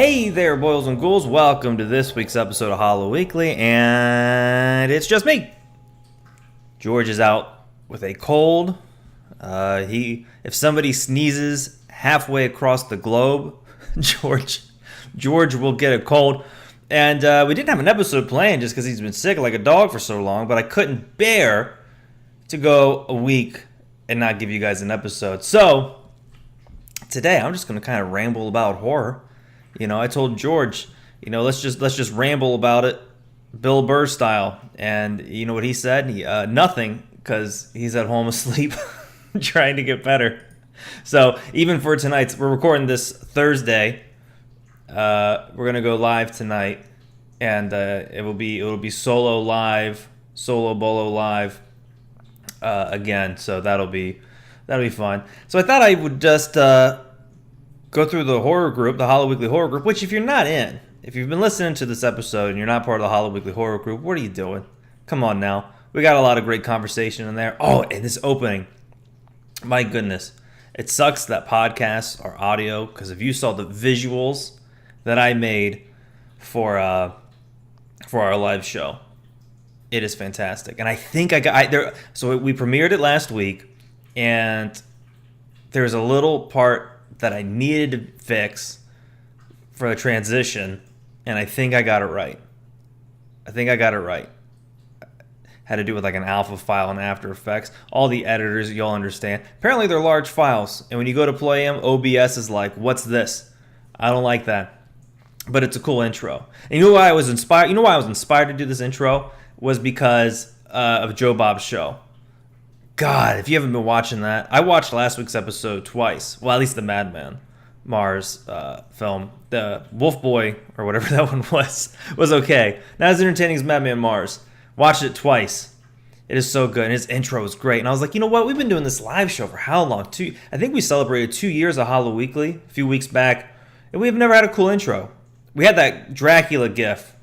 Hey there, boils and ghouls. Welcome to this week's episode of Hollow Weekly, and it's just me. George is out with a cold. If somebody sneezes halfway across the globe, George will get a cold. And we didn't have an episode planned just because he's been sick like a dog for so long, but I couldn't bear to go a week and not give you guys an episode. So today I'm just going to kind of ramble about horror. I told George, let's just ramble about it, Bill Burr style. And you know what he said? Nothing, because he's at home asleep, trying to get better. So even for tonight, we're recording this Thursday. We're gonna go live tonight, and it'll be solo bolo live again. So that'll be fun. So I thought I would just go through the horror group, the Hollow Weekly horror group, which if you've been listening to this episode and you're not part of the Hollow Weekly horror group, what are you doing? Come on now. We got a lot of great conversation in there. Oh, and this opening, my goodness. It sucks that podcasts are audio, because if you saw the visuals that I made for our live show, it is fantastic. And I think so we premiered it last week, and there's a little part that I needed to fix for the transition, and I think I got it right. Had to do with like an alpha file in After Effects. All the editors, you'll understand. Apparently they're large files, and when you go to play them, OBS is like, what's this? I don't like that. But it's a cool intro. And you know why I was inspired? To do this intro was because of Joe Bob's show. God, if you haven't been watching that, I watched last week's episode twice. Well, at least the Madman Mars film. The Wolf Boy, or whatever that one was okay. Not as entertaining as Madman Mars. Watched it twice. It is so good, and his intro is great. And I was like, you know what? We've been doing this live show for how long? I think we celebrated 2 years of Hollow Weekly a few weeks back, and we've never had a cool intro. We had that Dracula gif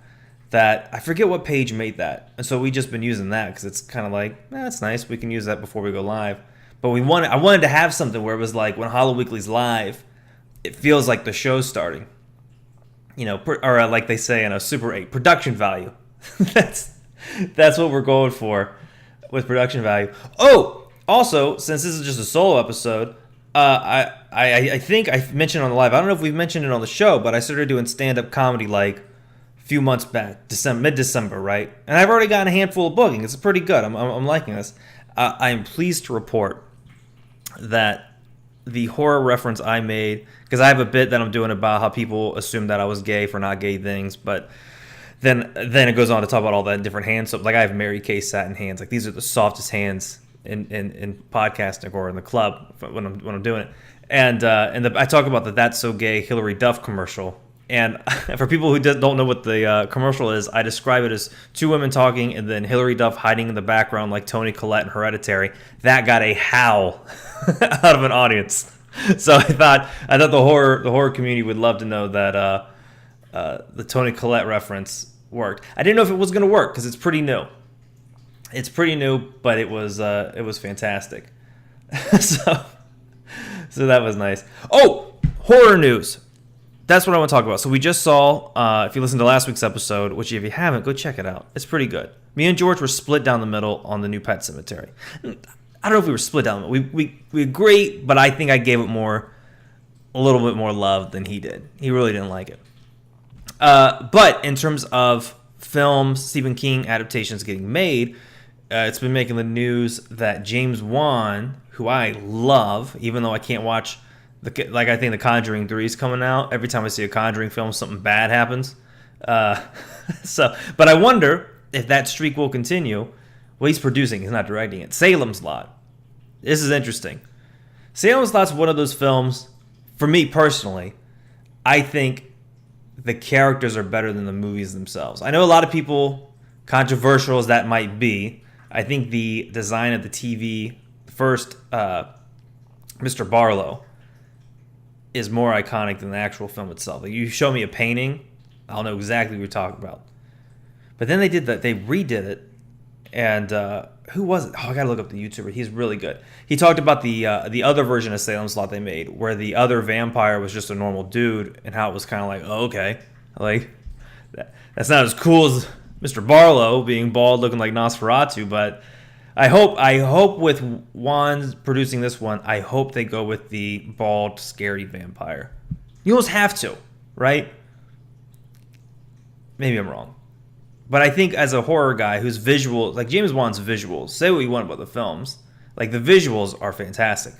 that I forget what page made that, and so we just been using that because it's kind of like, that's nice. We can use that before we go live. But I wanted to have something where it was like when Hollow Weekly's live, it feels like the show's starting. Or like they say in a Super 8, production value. That's what we're going for with production value. Oh, also, since this is just a solo episode, I think I mentioned on the live. I don't know if we've mentioned it on the show, but I started doing stand-up comedy like few months back, mid-December, right? And I've already gotten a handful of booking. It's pretty good. I'm liking this. I am pleased to report that the horror reference I made, because I have a bit that I'm doing about how people assume that I was gay for not gay things, but then it goes on to talk about all that different hands. So, like, I have Mary Kay satin hands. Like, these are the softest hands in podcasting or in the club when I'm doing it. And I talk about the That's So Gay Hillary Duff commercial. And for people who don't know what the commercial is, I describe it as two women talking and then Hillary Duff hiding in the background like Toni Collette in Hereditary. That got a howl out of an audience. So I thought the horror community would love to know that the Toni Collette reference worked. I didn't know if it was going to work because it's pretty new. It's pretty new, but it was fantastic. So that was nice. Oh, horror news. That's what I want to talk about. So we just saw, if you listened to last week's episode, which if you haven't, go check it out. It's pretty good. Me and George were split down the middle on the new Pet Cemetery. I don't know if we were split down the middle. We agreed, but I think I gave it a little bit more love than he did. He really didn't like it. But in terms of films, Stephen King adaptations getting made, it's been making the news that James Wan, who I love, even though I can't watch... I think The Conjuring 3 is coming out. Every time I see a Conjuring film, something bad happens. But I wonder if that streak will continue. Well, he's producing. He's not directing it. Salem's Lot. This is interesting. Salem's Lot's one of those films, for me personally, I think the characters are better than the movies themselves. I know a lot of people, controversial as that might be, I think the design of the TV, first Mr. Barlow, is more iconic than the actual film itself. Like, you show me a painting, I'll know exactly what you're talking about. But then they redid it, and who was it? Oh, I gotta look up the YouTuber. He's really good. He talked about the other version of Salem Slot they made, where the other vampire was just a normal dude, and how it was kind of like, oh, okay, like that's not as cool as Mr. Barlow being bald, looking like Nosferatu. But I hope with Juan producing this one, I hope they go with the bald, scary vampire. You almost have to, right? Maybe I'm wrong. But I think as a horror guy who's visual, like James Wan's visuals, say what you want about the films, like the visuals are fantastic.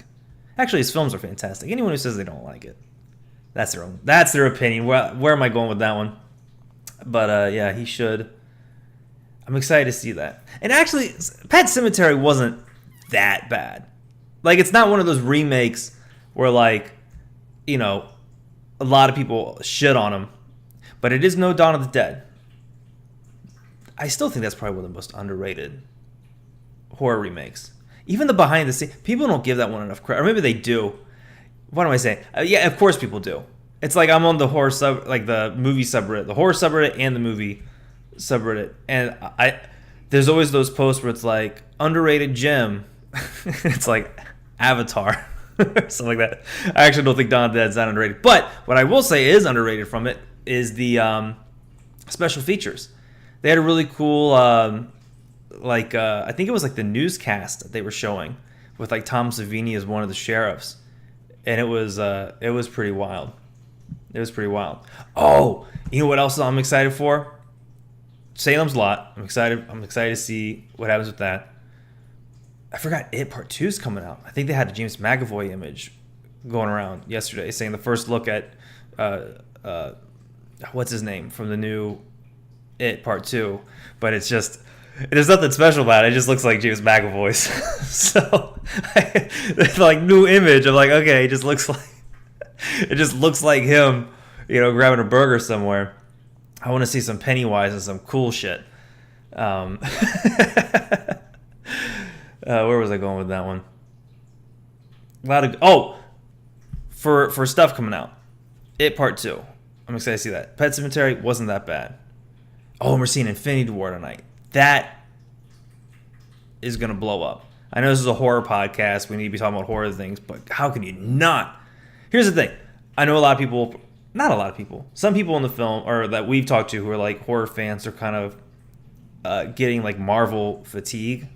Actually, his films are fantastic. Anyone who says they don't like it, that's their opinion. Where am I going with that one? But yeah, he should. I'm excited to see that. And actually, Pet Sematary wasn't that bad. Like, it's not one of those remakes where, like, you know, a lot of people shit on him. But it is no Dawn of the Dead. I still think that's probably one of the most underrated horror remakes. Even the behind the scenes, people don't give that one enough credit. Or maybe they do. What am I saying? Yeah, of course people do. It's like I'm on the horror like the movie subreddit, the horror subreddit and the movie subreddit, and there's always those posts where it's like underrated gem. It's like Avatar, something like that. I actually don't think Dawn of the Dead's that underrated, but what I will say is underrated from it is the special features. They had a really cool, I think it was like the newscast that they were showing with like Tom Savini as one of the sheriffs, and it was pretty wild. It was pretty wild. Oh, you know what else I'm excited for? Salem's Lot. I'm excited to see what happens with that. I forgot It Part 2 is coming out. I think they had a James McAvoy image going around yesterday saying the first look at what's his name from the new It Part 2. But it's just, there's nothing special about it. It just looks like James McAvoy's. So, like new image. I'm like, okay, it just looks like him, you know, grabbing a burger somewhere. I want to see some Pennywise and some cool shit. Where was I going with that one? For stuff coming out. It Part 2. I'm excited to see that. Pet Sematary wasn't that bad. Oh, and we're seeing Infinity War tonight. That is going to blow up. I know this is a horror podcast. We need to be talking about horror things, but how can you not? Here's the thing. I know not a lot of people. Some people in the film, or that we've talked to who are like horror fans, are kind of getting like Marvel fatigue,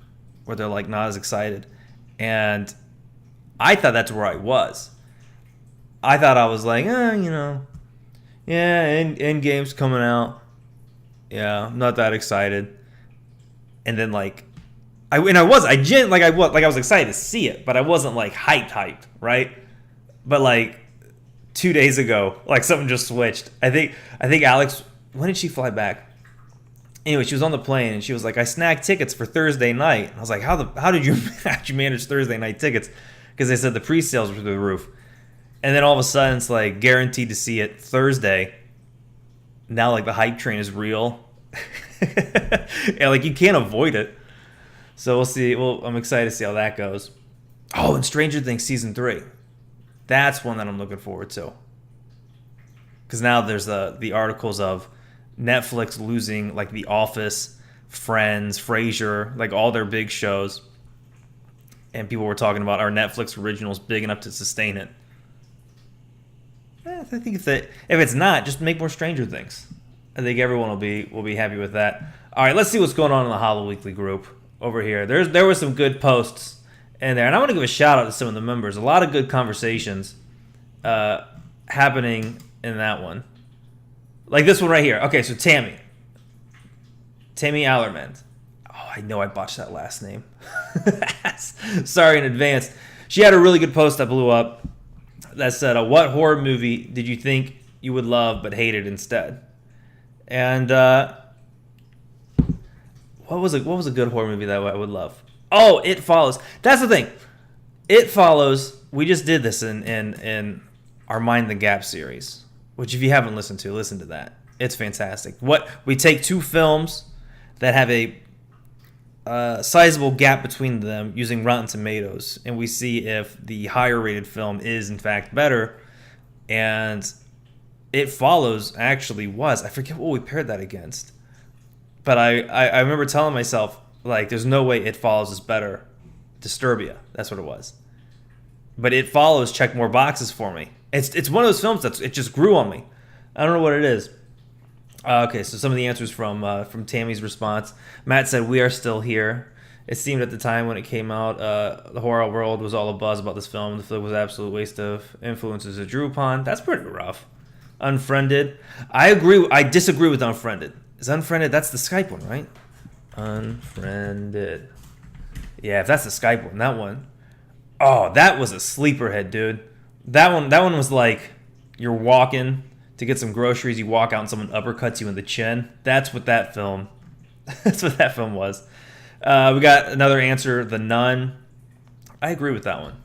where they're like not as excited. And I thought that's where I was. I thought I was like, yeah, Endgame's coming out. Yeah, I'm not that excited. And then like, I was excited to see it, but I wasn't like hyped, right? But like 2 days ago, like something just switched. I think Alex, when did she fly back? Anyway, she was on the plane and she was like, I snagged tickets for Thursday night. And I was like, how did you manage Thursday night tickets? Because they said the pre-sales were through the roof. And then all of a sudden it's like guaranteed to see it Thursday. Now like the hype train is real. And like you can't avoid it. So we'll see. Well, I'm excited to see how that goes. Oh, and Stranger Things Season 3. That's one that I'm looking forward to. Because now there's the articles of Netflix losing like The Office, Friends, Frasier, like all their big shows. And people were talking about, are Netflix originals big enough to sustain it? I think if it's not, just make more Stranger Things. I think everyone will be happy with that. All right, let's see what's going on in the Hollow Weekly group over here. There were some good posts in there, and I want to give a shout out to some of the members. A lot of good conversations happening in that one, like this one right here. Okay, so Tammy Allerman. Oh, I know I botched that last name. Sorry in advance. She had a really good post that blew up that said, "What horror movie did you think you would love but hated instead?" And what was a good horror movie that I would love? Oh, It Follows. That's the thing. It Follows. We just did this in our Mind the Gap series, which if you haven't listened to, listen to that. It's fantastic. What we take two films that have a sizable gap between them using Rotten Tomatoes, and we see if the higher rated film is in fact better. And It Follows actually was. I forget what we paired that against. But I remember telling myself, Like, there's no way It Follows is better. Disturbia, that's what it was. But It Follows checked more boxes for me. It's one of those films it just grew on me. I don't know what it is. Okay, so some of the answers from Tammy's response. Matt said, "We are still here." It seemed at the time when it came out, the horror world was all abuzz about this film. The film was an absolute waste of influences it drew upon. That's pretty rough. Unfriended. I agree. I disagree with Unfriended. Is Unfriended? That's the Skype one, right? Unfriended. Yeah, if that's the Skype one, that one. Oh, that was a sleeper hit, dude. That one was like you're walking to get some groceries, you walk out and someone uppercuts you in the chin. That's what that film. That's what that film was. We got another answer, The Nun. I agree with that one.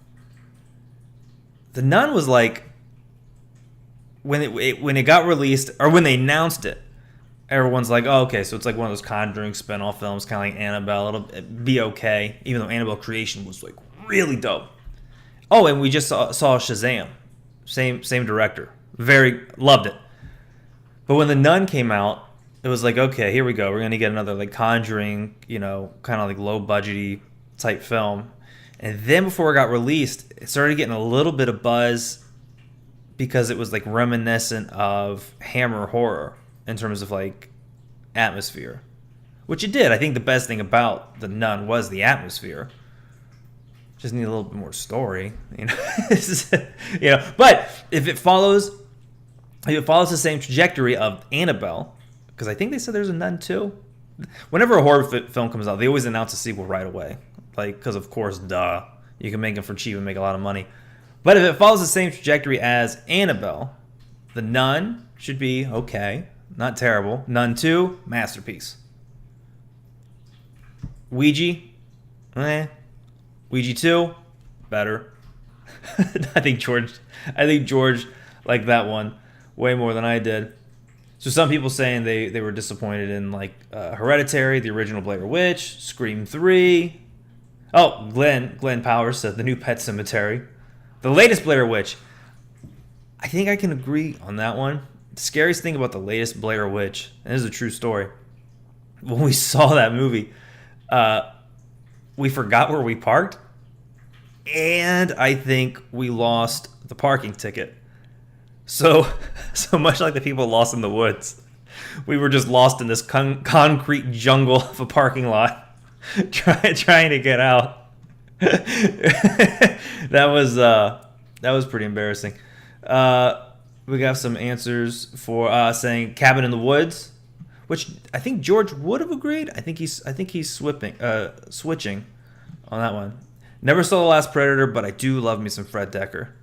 The Nun was like when it got released or when they announced it. Everyone's like, oh, okay, so it's like one of those Conjuring spinoff films, kind of like Annabelle. It'll be okay, even though Annabelle Creation was like really dope. Oh, and we just saw Shazam, same director. Very loved it. But when The Nun came out, it was like, okay, here we go. We're gonna get another like Conjuring, kind of like low budgety type film. And then before it got released, it started getting a little bit of buzz because it was like reminiscent of Hammer horror in terms of like atmosphere, which it did. I think the best thing about The Nun was the atmosphere. Just need a little bit more story, But if it follows the same trajectory of Annabelle, because I think they said there's a Nun too. Whenever a horror film comes out, they always announce a sequel right away, like because of course, duh, you can make them for cheap and make a lot of money. But if it follows the same trajectory as Annabelle, The Nun should be okay, not terrible. Nun 2, masterpiece. Ouija, Ouija 2, better. I think George liked that one way more than I did. So some people saying they were disappointed in like Hereditary, the original Blair Witch, Scream 3. Oh, Glenn Powers said the new Pet Sematary. The latest Blair Witch. I think I can agree on that one. The scariest thing about the latest Blair Witch, and this is a true story, when we saw that movie, we forgot where we parked, and I think we lost the parking ticket. So much like the people lost in the woods, we were just lost in this concrete jungle of a parking lot, trying to get out. That was pretty embarrassing. We got some answers for saying Cabin in the Woods, which I think George would have agreed. I think he's switching on that one. Never saw The Last Predator, but I do love me some Fred Decker.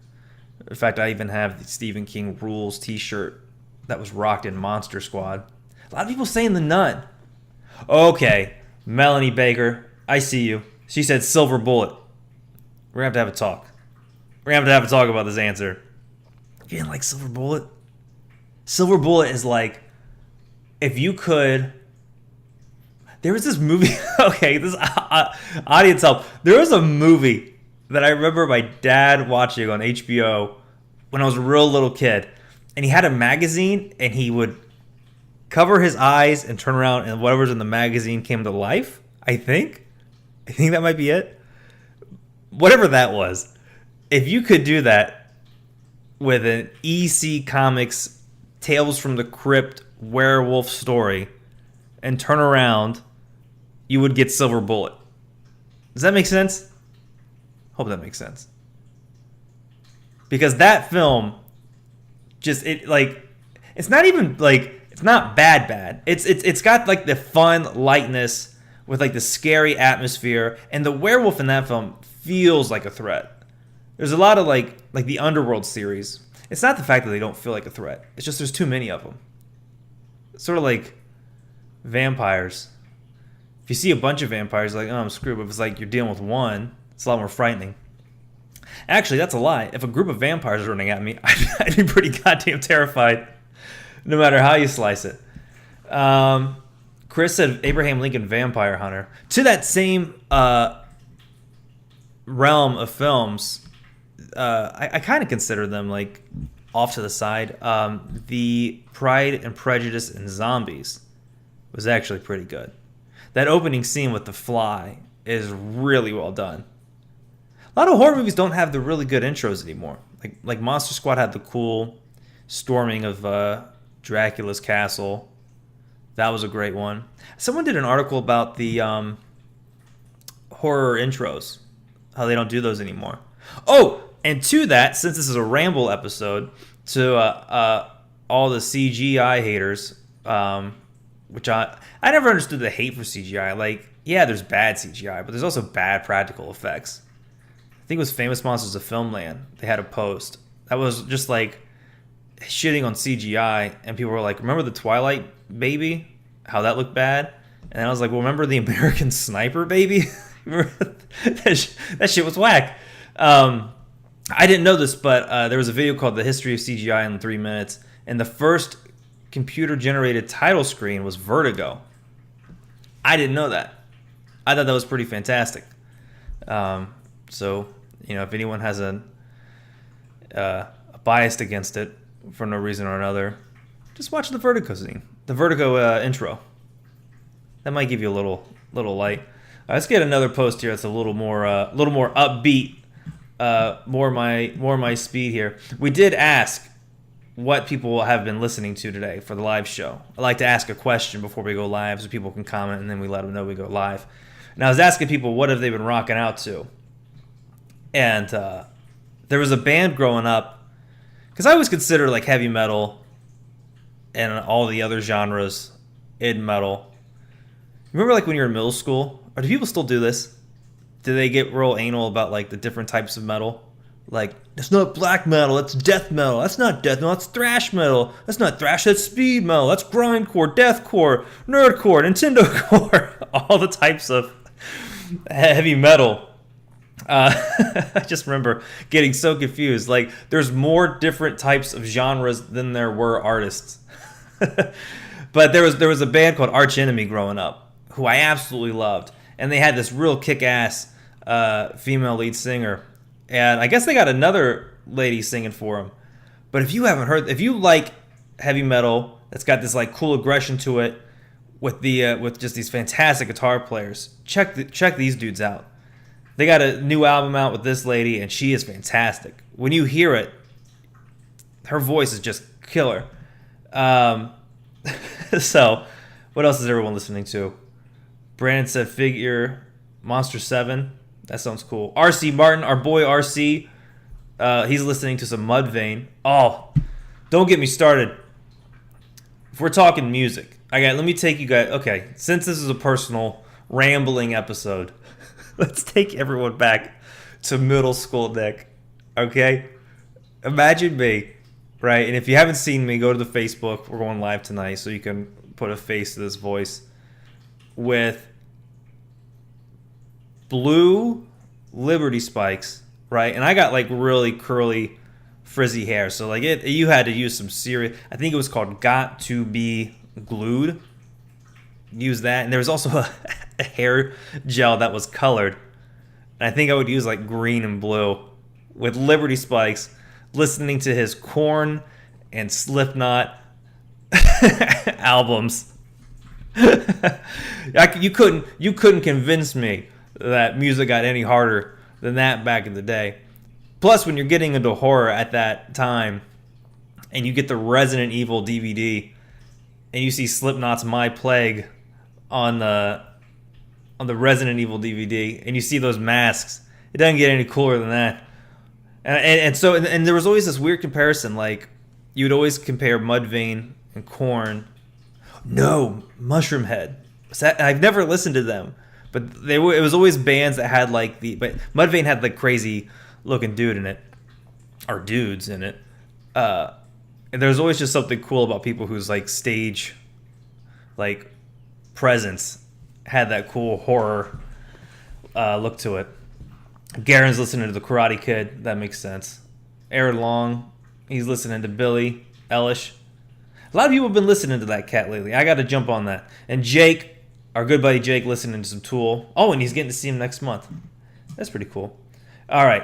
In fact, I even have the Stephen King Rules t-shirt that was rocked in Monster Squad. A lot of people saying The Nun. Okay, Melanie Baker, I see you. She said Silver Bullet. We're going to have to have a talk. We're going to have a talk about this answer. You didn't like Silver Bullet? Silver Bullet is like, if you could... There was this movie... Okay, this audience help. There was a movie that I remember my dad watching on HBO when I was a real little kid. And he had a magazine, and he would cover his eyes and turn around, and whatever's in the magazine came to life, I think. I think that might be it. Whatever that was. If you could do that with an EC Comics Tales from the Crypt werewolf story and turn around, you would get Silver Bullet. Does that make sense? Hope that makes sense. Because that film it's not even like, it's not bad. It's got like the fun lightness with like the scary atmosphere, and the werewolf in that film feels like a threat. There's a lot of like the Underworld series. It's not the fact that they don't feel like a threat. It's just there's too many of them. It's sort of like vampires. If you see a bunch of vampires, you're like, oh, I'm screwed. But if it's like you're dealing with one, it's a lot more frightening. Actually, that's a lie. If a group of vampires are running at me, I'd be pretty goddamn terrified, no matter how you slice it. Chris said Abraham Lincoln Vampire Hunter. To that same realm of films, I kind of consider them like off to the side. The Pride and Prejudice and Zombies was actually pretty good. That opening scene with the fly is really well done. A lot of horror movies don't have the really good intros anymore. Like Monster Squad had the cool storming of Dracula's castle. That was a great one. Someone did an article about the horror intros, how they don't do those anymore. Oh, and to that, since this is a ramble episode, to all the CGI haters, which I never understood the hate for CGI. Like, yeah, there's bad CGI, but there's also bad practical effects. I think it was Famous Monsters of Filmland. They had a post that was just like shitting on CGI, and people were like, remember the Twilight baby? How that looked bad? And I was like, well, remember the American Sniper baby? That shit was whack. I didn't know this, but there was a video called The History of CGI in 3 minutes, and the first computer-generated title screen was Vertigo. I didn't know that. I thought that was pretty fantastic. So, if anyone has a bias against it for no reason or another, just watch the Vertigo scene, the Vertigo intro. That might give you a little light. Let's get another post here that's a little more upbeat, more my speed here. We did ask what people have been listening to today for the live show. I like to ask a question before we go live so people can comment, and then we let them know we go live. And I was asking people what have they been rocking out to. And there was a band growing up, because I always consider like heavy metal and all the other genres in metal. Remember like when you were in middle school? Or do people still do this? Do they get real anal about like the different types of metal? Like, it's not black metal, that's death metal. That's not death metal, that's thrash metal. That's not thrash, that's speed metal. That's grindcore, deathcore, nerdcore, Nintendo core. All the types of heavy metal. I just remember getting so confused. Like, there's more different types of genres than there were artists. But there was a band called Arch Enemy growing up, who I absolutely loved. And they had this real kick-ass female lead singer. And I guess they got another lady singing for them. But if you haven't heard, if you like heavy metal that's got this like cool aggression to it, with just these fantastic guitar players, check these dudes out. They got a new album out with this lady, and she is fantastic. When you hear it, her voice is just killer. So, what else is everyone listening to? Brandon said Figure, Monster 7. That sounds cool. RC Martin, our boy RC, he's listening to some Mudvayne. Oh, don't get me started. If we're talking music, let me take you guys. Okay, since this is a personal rambling episode, let's take everyone back to middle school, Nick. Okay? Imagine me, right? And if you haven't seen me, go to the Facebook. We're going live tonight, so you can put a face to this voice. With blue Liberty spikes, right? And I got like really curly, frizzy hair. So like you had to use some serious. I think it was called Got to Be Glued. Use that, and there was also a hair gel that was colored. And I think I would use like green and blue with Liberty spikes, listening to his Korn and Slipknot albums. You couldn't convince me that music got any harder than that back in the day. Plus, when you're getting into horror at that time, and you get the Resident Evil DVD, and you see Slipknot's My Plague on the Resident Evil DVD, and you see those masks, it doesn't get any cooler than that. And so there was always this weird comparison. Like, you would always compare Mudvayne and Korn. No, Mushroom Head. I've never listened to them, but it was always bands that had like but Mudvayne had like crazy looking dude in it, or dudes in it. And there's always just something cool about people whose like stage, like presence had that cool horror look to it. Garen's listening to the Karate Kid. That makes sense. Aaron Long, he's listening to Billy Eilish. A lot of people have been listening to that cat lately. I got to jump on that. And Jake, our good buddy Jake, listening to some Tool. Oh, and he's getting to see him next month. That's pretty cool. All right,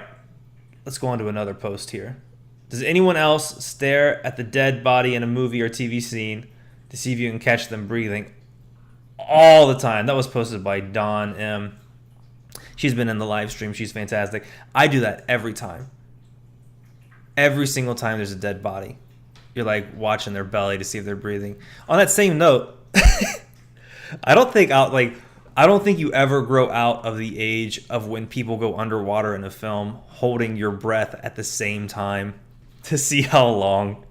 let's go on to another post here. Does anyone else stare at the dead body in a movie or TV scene to see if you can catch them breathing? all the time. That was posted by Dawn M. She's been in the live stream. She's fantastic. I do that every time. Every single time there's a dead body, you're like watching their belly to see if they're breathing. On that same note, I don't think you ever grow out of the age of when people go underwater in a film holding your breath at the same time to see how long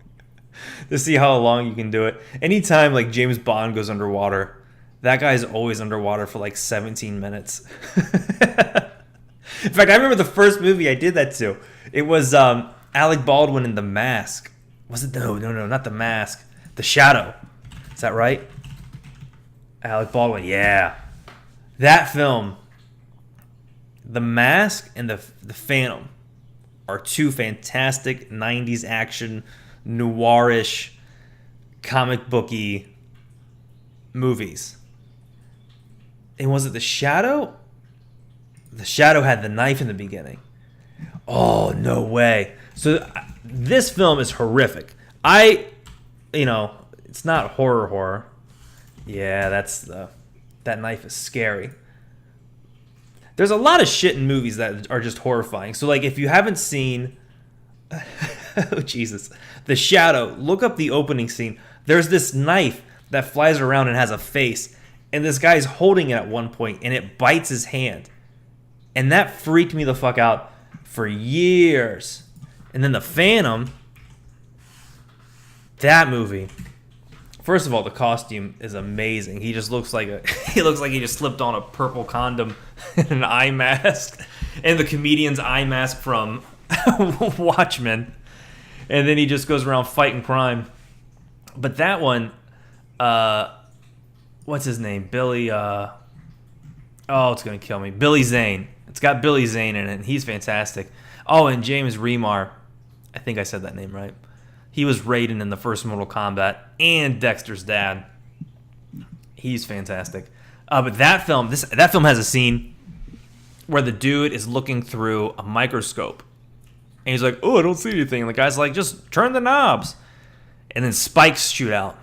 you can do it. Anytime like James Bond goes underwater, that guy's always underwater for like 17 minutes. In fact, I remember the first movie I did that to. It was Alec Baldwin in The Mask. Was it? No, not The Mask. The Shadow. Is that right? Alec Baldwin, yeah. That film, The Mask and the Phantom, are two fantastic 90s action, noirish, comic booky movies. And was it The Shadow? The Shadow had the knife in the beginning. Oh, no way. So this film is horrific. It's not horror. Yeah, that knife is scary. There's a lot of shit in movies that are just horrifying. So like if you haven't seen oh Jesus, The Shadow, look up the opening scene. There's this knife that flies around and has a face, and this guy's holding it at one point and it bites his hand. And that freaked me the fuck out for years. And then The Phantom, that movie. First of all, the costume is amazing. He just looks like he just slipped on a purple condom and an eye mask, and the comedian's eye mask from Watchmen, and then he just goes around fighting crime. But that one, what's his name? Billy. It's gonna kill me. Billy Zane. It's got Billy Zane in it, and he's fantastic. Oh, and James Remar. I think I said that name right. He was Raiden in the first Mortal Kombat and Dexter's dad. He's fantastic. But that film has a scene where the dude is looking through a microscope. And he's like, oh, I don't see anything. And the guy's like, just turn the knobs. And then spikes shoot out.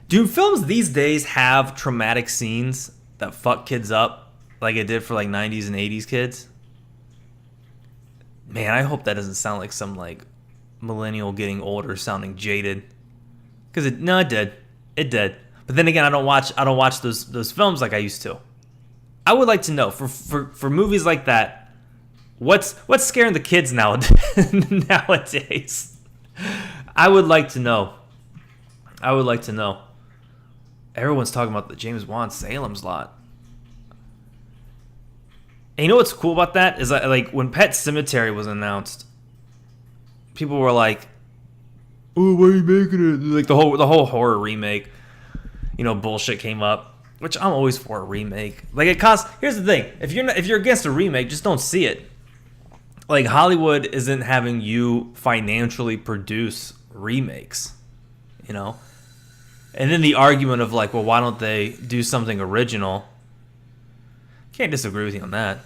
Do films these days have traumatic scenes that fuck kids up like it did for like 90s and 80s kids? Man, I hope that doesn't sound like some like millennial getting older sounding jaded, because it did. But then again, I don't watch those films like I used to. I would like to know for movies like that, what's scaring the kids nowadays. I would like to know. Everyone's talking about the James Wan Salem's Lot. And you know what's cool about that is that, like, when Pet Sematary was announced, people were like, "Oh, why are you making it?" Like the whole horror remake, bullshit came up. Which I'm always for a remake. Like it costs. Here's the thing: if you're against a remake, just don't see it. Like Hollywood isn't having you financially produce remakes, And then the argument of like, well, why don't they do something original? Can't disagree with you on that.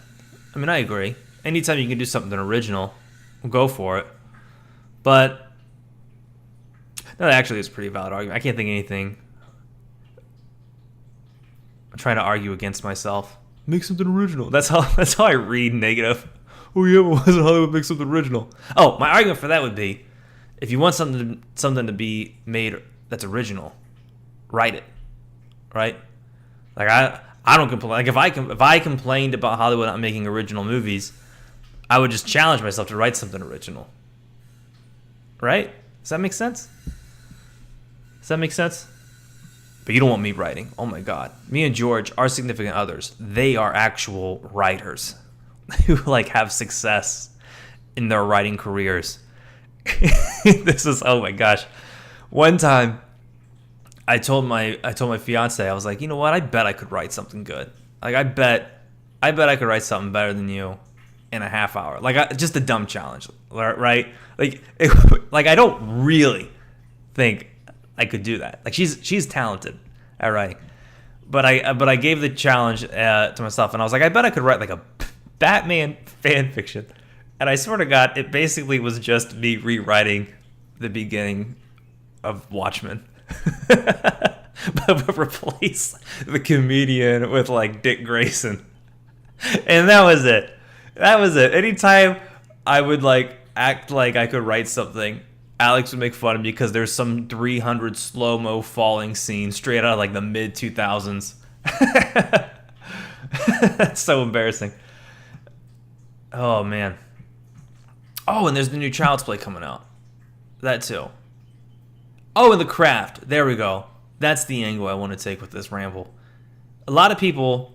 I mean, I agree. Anytime you can do something original, we'll go for it. But no, actually, it's a pretty valid argument. I can't think of anything. I'm trying to argue against myself. Make something original. That's how I read negative. Oh yeah, but why doesn't Hollywood make something original? Oh, my argument for that would be, if you want something to be made that's original, write it. Right? Like I don't complain. Like if I complained about Hollywood not making original movies, I would just challenge myself to write something original. Right? Does that make sense? But you don't want me writing. Oh my God. Me and George, our significant others, they are actual writers who like have success in their writing careers. Oh my gosh. One time I told my fiance, I was like, you know what? I bet I could write something good. Like I bet I could write something better than you in a half hour. Like just a dumb challenge, right? Like I don't really think I could do that. Like she's talented at writing, but I gave the challenge to myself, and I was like, I bet I could write like a Batman fan fiction. And I swear to God, it basically was just me rewriting the beginning of Watchmen. but replace the comedian with like Dick Grayson. And that was it. That was it. Anytime I would like act like I could write something, Alex would make fun of me because there's some 300 slow-mo falling scene straight out of like the mid 2000s. That's so embarrassing. Oh man. Oh, and there's the new Child's Play coming out. That too. Oh, and The Craft. There we go. That's the angle I want to take with this ramble. A lot of people,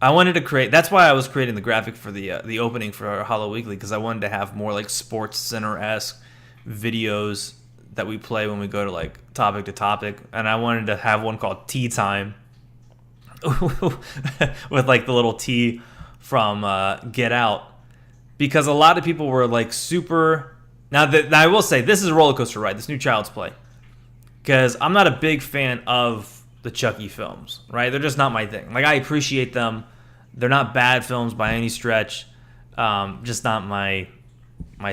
I wanted to create, that's why I was creating the graphic for the opening for Hollow Weekly, because I wanted to have more like Sports Center-esque videos that we play when we go to like topic to topic. And I wanted to have one called Tea Time with like the little T from Get Out, because a lot of people were like super. Now I will say, this is a roller coaster ride, this new Child's Play, because I'm not a big fan of the Chucky films, right? They're just not my thing. Like, I appreciate them. They're not bad films by any stretch. Just not my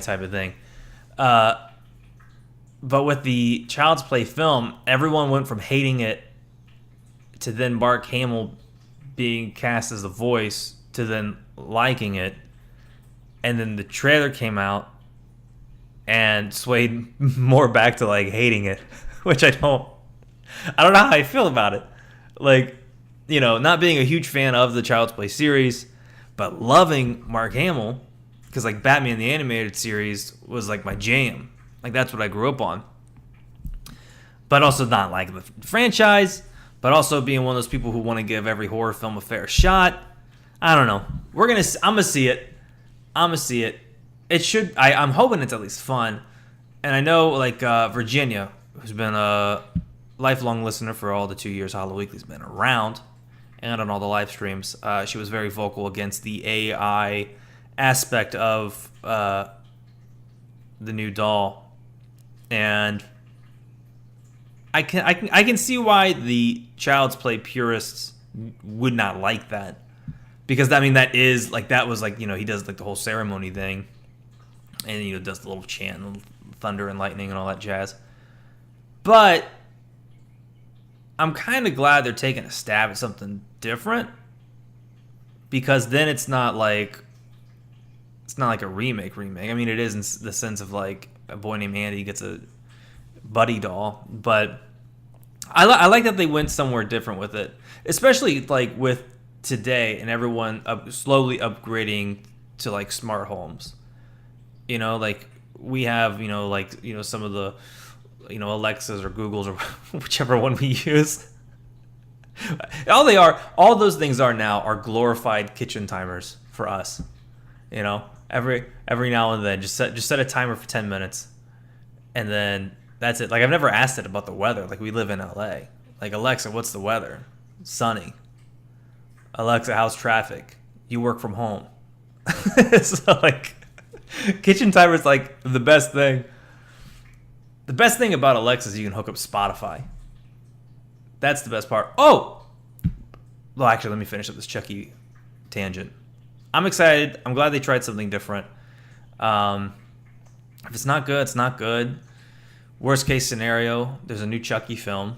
type of thing. But with the Child's Play film, everyone went from hating it to then Mark Hamill being cast as the voice to then liking it. And then the trailer came out and swayed more back to like hating it, which I don't know how I feel about it. Like, you know, not being a huge fan of the Child's Play series, but loving Mark Hamill, because like Batman the Animated Series was like my jam. Like, that's what I grew up on. But also not like the franchise, but also being one of those people who want to give every horror film a fair shot. I don't know. I'm gonna see it. It should. I'm hoping it's at least fun. And I know like Virginia, who's been a lifelong listener for all the 2 years Hollow Weekly's been around, and on all the live streams, she was very vocal against the AI aspect of the new doll, and I can see why the Child's Play purists would not like that, because I mean that was like, you know, he does like the whole ceremony thing, and you know, does the little chant, and thunder and lightning and all that jazz. But I'm kind of glad they're taking a stab at something different, because then it's not like a remake. I mean, it is in the sense of like a boy named Andy gets a buddy doll, but I like that they went somewhere different with it, especially like with today and everyone slowly upgrading to like smart homes. You know, like we have, you know, like, you know, some of the, you know, Alexas or Googles or whichever one we use. All those things are now are glorified kitchen timers for us. You know, every now and then, just set a timer for 10 minutes, and then that's it. Like, I've never asked it about the weather. Like, we live in LA. Like, Alexa, what's the weather? Sunny. Alexa, how's traffic? You work from home. So like, kitchen timer is like the best thing. The best thing about Alexa is you can hook up Spotify. That's the best part. Oh! Well, actually, let me finish up this Chucky tangent. I'm excited. I'm glad they tried something different. If it's not good, it's not good. Worst case scenario, there's a new Chucky film.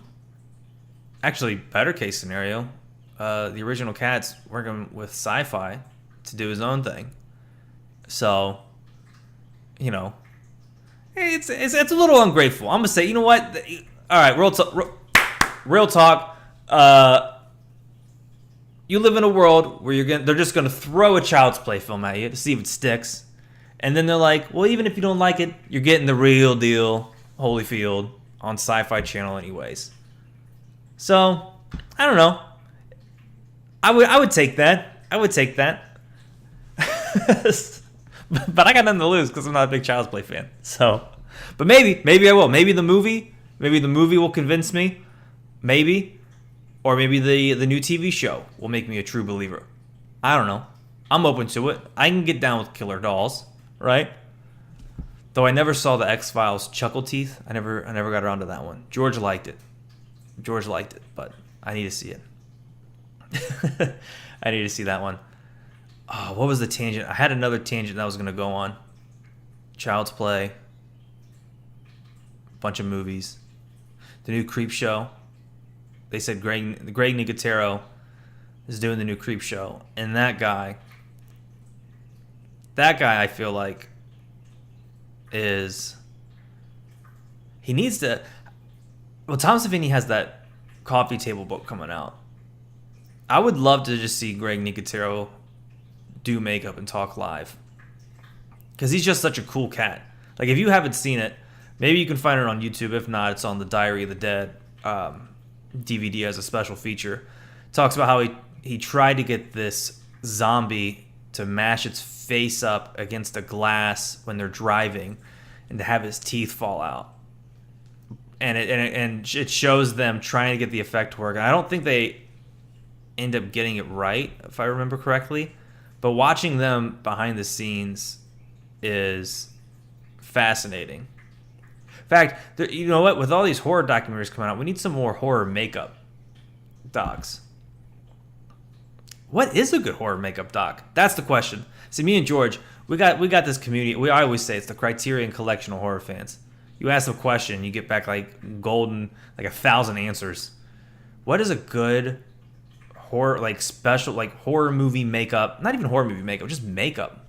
Actually, better case scenario, the original cat's working with Sci-Fi to do his own thing. So, you know, it's a little ungrateful. I'm gonna say, you know what? All right, real talk. You live in a world where they're just gonna throw a Child's Play film at you to see if it sticks, and then they're like, well, even if you don't like it, you're getting the real deal, Holyfield, on Sci-Fi Channel anyways. So, I don't know. I would take that. But I got nothing to lose because I'm not a big Child's Play fan. So, but maybe I will. Maybe the movie will convince me. Maybe, or maybe the new TV show will make me a true believer. I don't know. I'm open to it. I can get down with killer dolls, right? Though I never saw the X-Files Chuckle Teeth. I never got around to that one. George liked it, but I need to see it. I need to see that one. Oh, what was the tangent? I had another tangent that I was going to go on. Child's Play. Bunch of movies. The new Creep Show. they said Greg Nicotero is doing the new Creep Show, and that guy I feel like he needs to. Well, Tom Savini has that coffee table book coming out. I would love to just see Greg Nicotero do makeup and talk live, because he's just such a cool cat. Like, if you haven't seen it, maybe you can find it on YouTube. If not, it's on the Diary of the Dead DVD as a special feature. It talks about how he tried to get this zombie to mash its face up against a glass when they're driving and to have his teeth fall out. And it shows them trying to get the effect to work. And I don't think they end up getting it right, if I remember correctly. But watching them behind the scenes is fascinating. In fact, you know what? With all these horror documentaries coming out, we need some more horror makeup docs. What is a good horror makeup doc? That's the question. See, me and George, we got this community. I always say it's the Criterion Collection of horror fans. You ask a question, you get back like golden, like 1,000 answers. What is a good horror, like special, like horror movie makeup? Not even horror movie makeup, just makeup.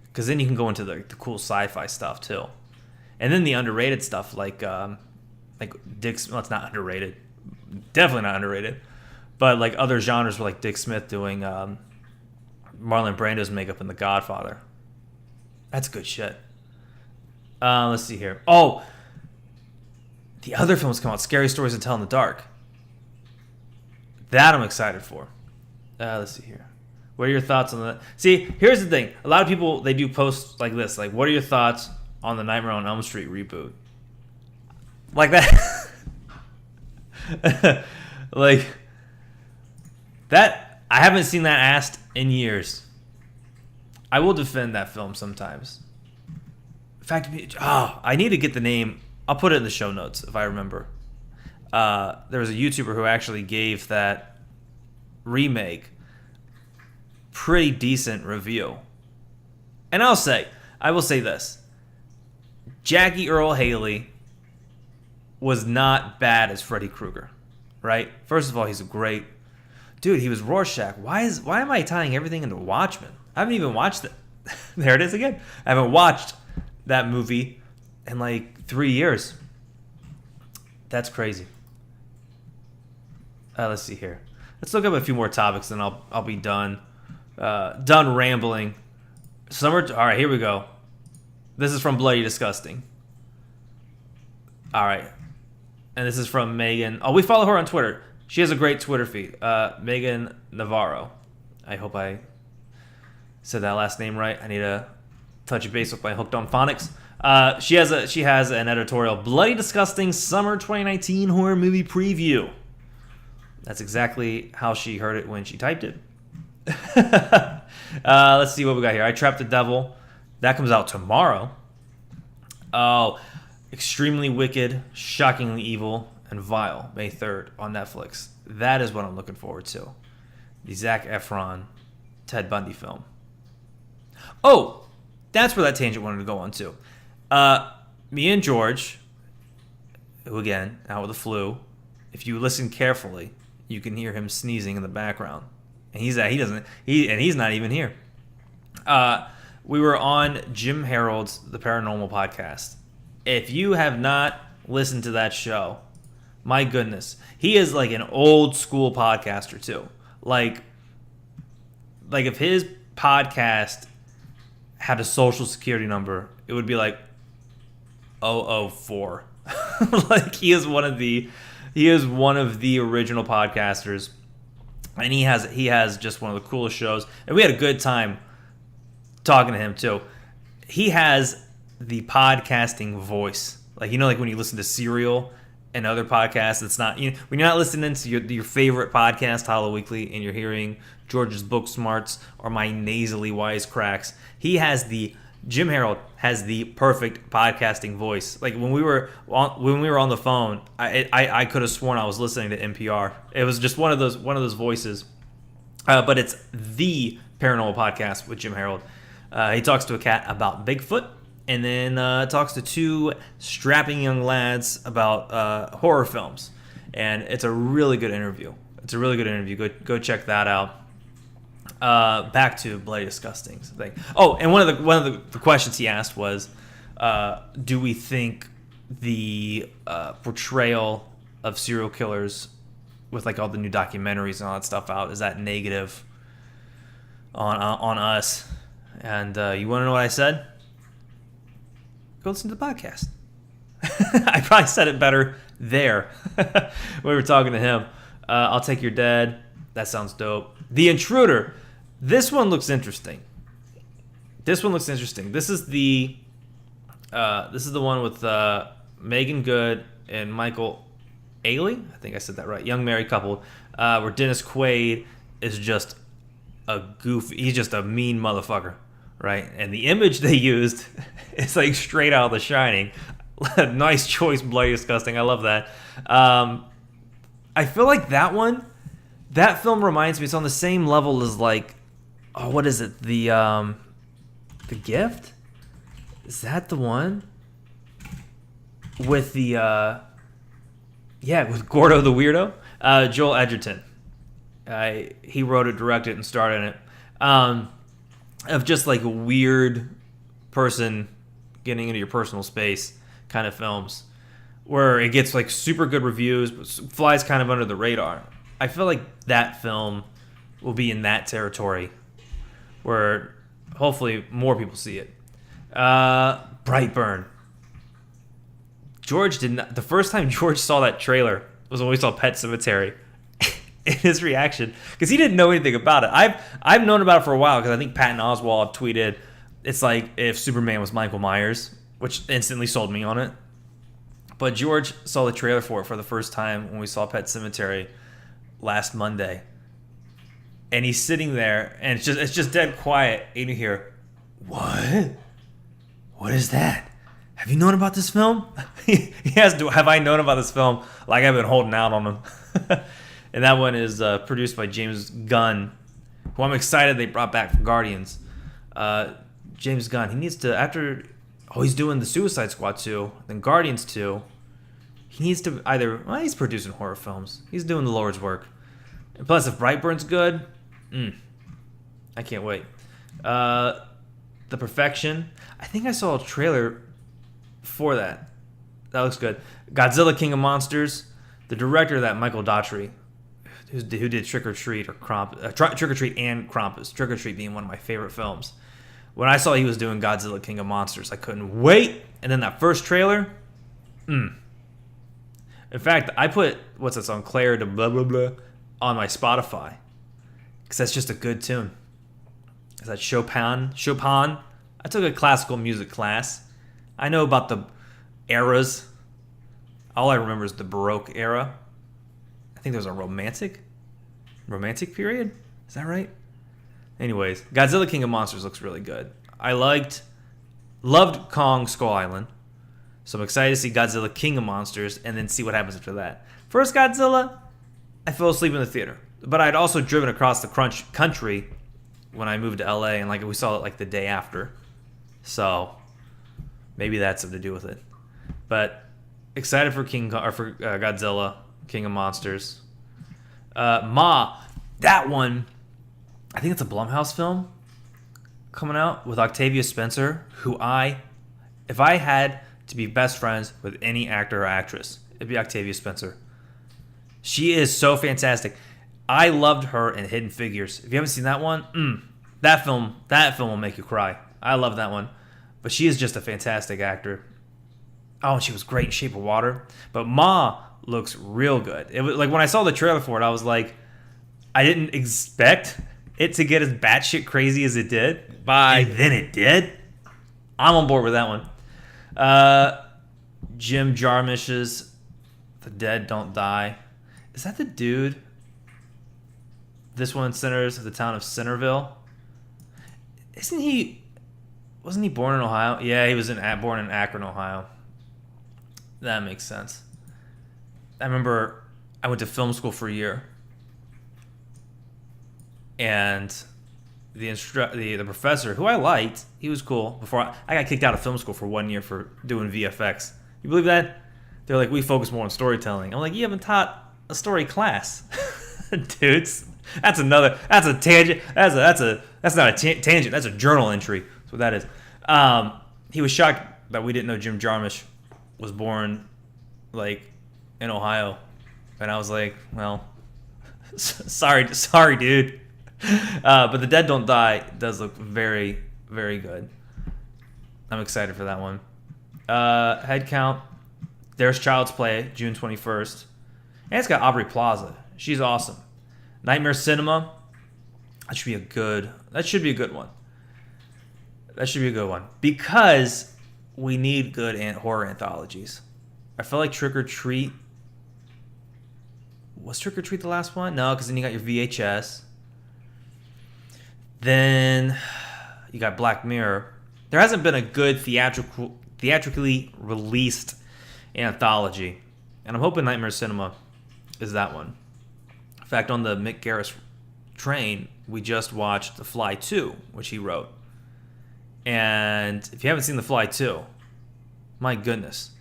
Because then you can go into the cool sci-fi stuff too, and then the underrated stuff like Dick. Well, it's not underrated, definitely not underrated, but like other genres were like Dick Smith doing Marlon Brando's makeup in The Godfather. That's good shit. Let's see here. Oh, the other films come out. Scary Stories to Tell in the Dark. That I'm excited for. Let's see here. What are your thoughts on that? See, here's the thing. A lot of people, they do posts like this. Like, what are your thoughts on the Nightmare on Elm Street reboot? Like that. Like, that. I haven't seen that asked in years. I will defend that film sometimes. In fact, I need to get the name. I'll put it in the show notes if I remember. There was a YouTuber who actually gave that remake pretty decent review. And I will say this. Jackie Earle Haley was not bad as Freddy Krueger, right? First of all, he's a great dude. He was Rorschach. Why am I tying everything into Watchmen? I haven't even watched it. There it is again. I haven't watched that movie in like 3 years. That's crazy. Let's see here. Let's look up a few more topics, then I'll be done. Done rambling. All right, here we go. This is from Bloody Disgusting. All right, and this is from Megan. Oh, we follow her on Twitter. She has a great Twitter feed. Megan Navarro. I hope I said that last name right. I need to touch base with my Hooked on Phonics. She has an editorial. Bloody Disgusting Summer 2019 Horror Movie Preview. That's exactly how she heard it when she typed it. Let's see what we got here. I Trapped the Devil. That comes out tomorrow. Oh, Extremely Wicked, Shockingly Evil, and Vile, May 3rd on Netflix. That is what I'm looking forward to. The Zac Efron, Ted Bundy film. Oh, that's where that tangent wanted to go on too. Me and George, who again, out with the flu, if you listen carefully, you can hear him sneezing in the background. And he's not even here. We were on Jim Harold's The Paranormal Podcast. If you have not listened to that show, my goodness, he is like an old school podcaster too. Like if his podcast had a social security number, it would be like 004. Like he is one of the original podcasters. And he has just one of the coolest shows. And we had a good time talking to him too. He has the podcasting voice. Like, you know, like when you listen to Serial and other podcasts, it's not, you know, when you're not listening to your favorite podcast, Hollow Weekly, and you're hearing George's book smarts or my nasally wisecracks, Jim Harold has the perfect podcasting voice. Like when we were on the phone, I could have sworn I was listening to NPR. It was just one of those voices. But it's the Paranormal Podcast with Jim Harold. He talks to a cat about Bigfoot, and then talks to two strapping young lads about horror films. and it's a really good interview. Go check that out. Back to Bloody Disgusting thing. Oh, and one of the questions he asked was, do we think the portrayal of serial killers with like all the new documentaries and all that stuff out, is that negative on us? And you want to know what I said? Go listen to the podcast. I probably said it better there when we were talking to him. I'll Take Your Dead. That sounds dope. The Intruder. This one looks interesting. This is the one with Megan Good and Michael Ealy. I think I said that right. Young married couple. Where Dennis Quaid is just a goofy. He's just a mean motherfucker, right? And the image they used is like straight out of The Shining. Nice choice, Bloody Disgusting. I love that. I feel like that film reminds me. It's on the same level as like, oh, what is it? The Gift? Is that the one? With the with Gordo the Weirdo, Joel Edgerton. He wrote it, directed it, and starred in it. Of just like a weird person getting into your personal space kind of films, where it gets like super good reviews, but flies kind of under the radar. I feel like that film will be in that territory, where hopefully more people see it. Brightburn. George did not. The first time George saw that trailer was when we saw Pet Sematary. In his reaction, because he didn't know anything about it. I've known about it for a while, because I think Patton Oswalt tweeted, it's like if Superman was Michael Myers, which instantly sold me on it. But George saw the trailer for it for the first time when we saw Pet Sematary last Monday, and he's sitting there, and it's just dead quiet, and you hear, "What? What is that? Have you known about this film?" He has to. Have I known about this film? Like I've been holding out on him. And that one is produced by James Gunn, who I'm excited they brought back from Guardians. James Gunn, he needs to, he's doing the Suicide Squad 2, then Guardians 2. He needs to he's producing horror films. He's doing the Lord's work. And plus, if Brightburn's good, I can't wait. The Perfection, I think I saw a trailer for that. That looks good. Godzilla King of Monsters, the director of that, Michael Daughtry, who did Trick or Treat and Krampus. Trick or Treat being one of my favorite films. When I saw he was doing Godzilla King of Monsters, I couldn't wait. And then that first trailer, In fact, I put what's that song, Claire de blah blah blah, on my Spotify, because that's just a good tune. Is that Chopin? I took a classical music class. I know about the eras. All I remember is the Baroque era. I think there was a romantic period. Is that right? Anyways, Godzilla King of Monsters looks really good. I loved Kong Skull Island, so I'm excited to see Godzilla King of Monsters and then see what happens after that. First Godzilla, I fell asleep in the theater, but I'd also driven across the country when I moved to LA, and like we saw it like the day after, so maybe that's something to do with it. But excited for Godzilla King of Monsters. Ma, that one, I think it's a Blumhouse film coming out with Octavia Spencer, who if I had to be best friends with any actor or actress, it'd be Octavia Spencer. She is so fantastic. I loved her in Hidden Figures. If you haven't seen that one, that film will make you cry. I love that one. But she is just a fantastic actor. Oh, and she was great in Shape of Water. But Ma looks real good. It was like when I saw the trailer for it, I was like, I didn't expect it to get as batshit crazy as it did. And then it did. I'm on board with that one. Jim Jarmusch's The Dead Don't Die. Is that the dude? This one centers the town of Centerville. Wasn't he born in Ohio? Yeah, he was born in Akron, Ohio. That makes sense. I remember I went to film school for a year, and the professor, who I liked, he was cool. Before I got kicked out of film school for 1 year for doing VFX. You believe that? They're like, we focus more on storytelling. I'm like, you haven't taught a story class. Dudes, that's a tangent. That's not a tangent. That's a journal entry. That's what that is. He was shocked that we didn't know Jim Jarmusch was born like in Ohio, and I was like, well, sorry, dude. But The Dead Don't Die does look very, very good. I'm excited for that one. Head count. There's Child's Play, June 21st. And it's got Aubrey Plaza. She's awesome. Nightmare Cinema. That should be a good one. That should be a good one. Because we need good horror anthologies. I feel like Trick or Treat. Was Trick or Treat the last one? No, because then you got your VHS. Then you got Black Mirror. There hasn't been a good theatrically released anthology. And I'm hoping Nightmare Cinema is that one. In fact, on the Mick Garris train, we just watched The Fly 2, which he wrote. And if you haven't seen The Fly 2, my goodness,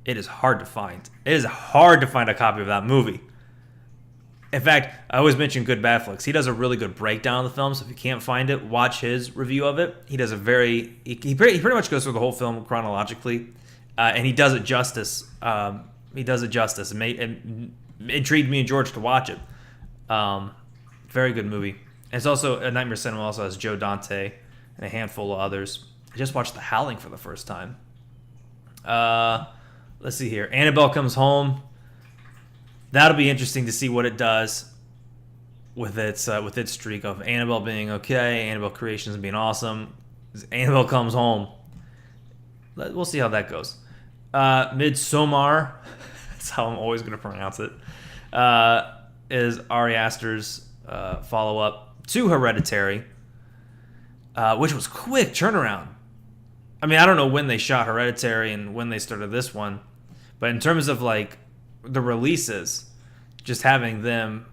it is hard to find. It is hard to find a copy of that movie. In fact, I always mention Good Bad Flicks. He does a really good breakdown of the film, so if you can't find it, watch his review of it. He does he pretty much goes through the whole film chronologically, and he does it justice. It intrigued me and George to watch it. Very good movie. And it's also, a Nightmare Cinema also has Joe Dante and a handful of others. I just watched The Howling for the first time. Let's see here. Annabelle Comes Home. That'll be interesting to see what it does with its streak of Annabelle being okay, Annabelle Creations being awesome. Annabelle Comes Home. We'll see how that goes. Midsommar, that's how I'm always going to pronounce it, is Ari Aster's follow-up to Hereditary, which was quick turnaround. I mean, I don't know when they shot Hereditary and when they started this one, but in terms of like the releases, just having them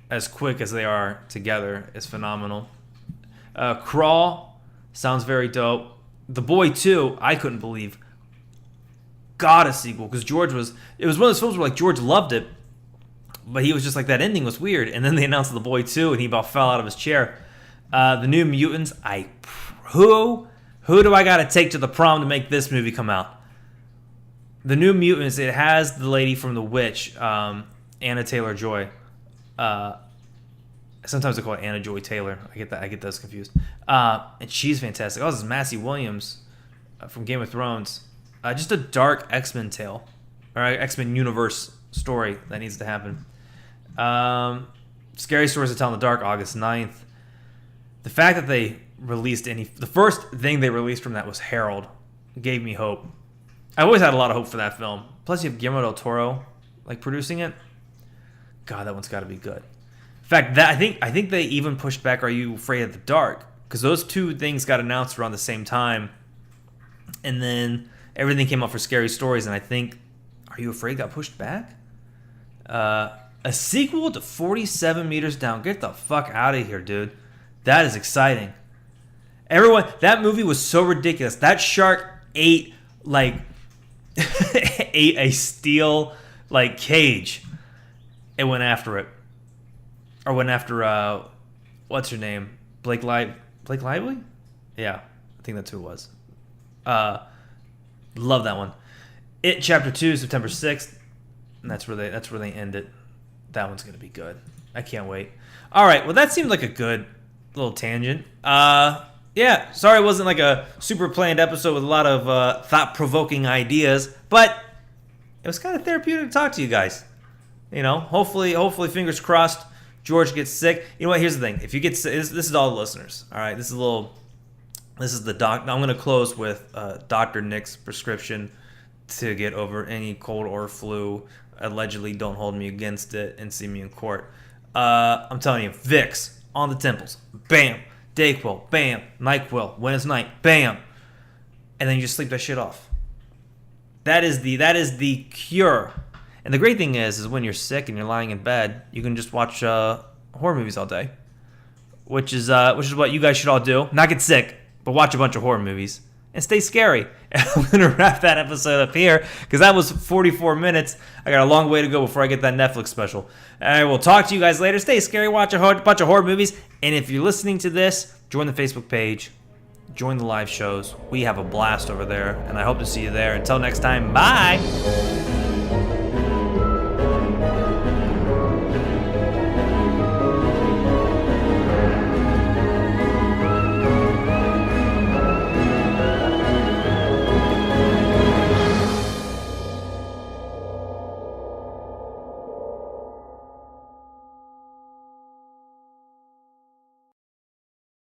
as quick as they are together is phenomenal. Crawl sounds very dope. The Boy 2, I couldn't believe got a sequel because it was one of those films where like George loved it, but he was just like, that ending was weird. And then they announced The Boy 2 and he about fell out of his chair. The New Mutants, who do I gotta take to the prom to make this movie come out? The New Mutants, it has the lady from The Witch, Anna Taylor-Joy. Sometimes I call it Anna Joy Taylor. I get those confused. And she's fantastic. Oh, this is Massey Williams from Game of Thrones. Just a dark X-Men tale, or X-Men universe story that needs to happen. Scary Stories to Tell in the Dark, August 9th. The fact that they released the first thing they released from that was Harold. It gave me hope. I always had a lot of hope for that film. Plus, you have Guillermo del Toro like producing it. God, that one's got to be good. In fact, I think they even pushed back Are You Afraid of the Dark? Because those two things got announced around the same time, and then everything came up for Scary Stories, and I think Are You Afraid got pushed back. A sequel to 47 Meters Down. Get the fuck out of here, dude. That is exciting. Everyone, that movie was so ridiculous. That shark ate a steel like cage. It went after it, or went after what's her name? Blake Lively? Yeah, I think that's who it was. Love that one. It Chapter 2, September 6th, and that's where they end it. That one's gonna be good. I can't wait. All right, well that seemed like a good little tangent. Yeah, sorry it wasn't like a super planned episode with a lot of thought-provoking ideas, but it was kind of therapeutic to talk to you guys. You know, hopefully, fingers crossed, George gets sick. You know what? Here's the thing: if you get sick, this is all the listeners. All right, this is the doc. I'm gonna close with Dr. Nick's prescription to get over any cold or flu. Allegedly, don't hold me against it and see me in court. I'm telling you, Vicks on the temples, bam. Dayquil, bam. NyQuil, when it's night, bam. And then you just sleep that shit off. That is the cure. And the great thing is when you're sick and you're lying in bed, you can just watch horror movies all day, which is what you guys should all do. Not get sick, but watch a bunch of horror movies and stay scary. And I'm going to wrap that episode up here because that was 44 minutes. I got a long way to go before I get that Netflix special. I will talk to you guys later. Stay scary. Watch a bunch of horror movies. And if you're listening to this, join the Facebook page. Join the live shows. We have a blast over there, and I hope to see you there. Until next time, bye!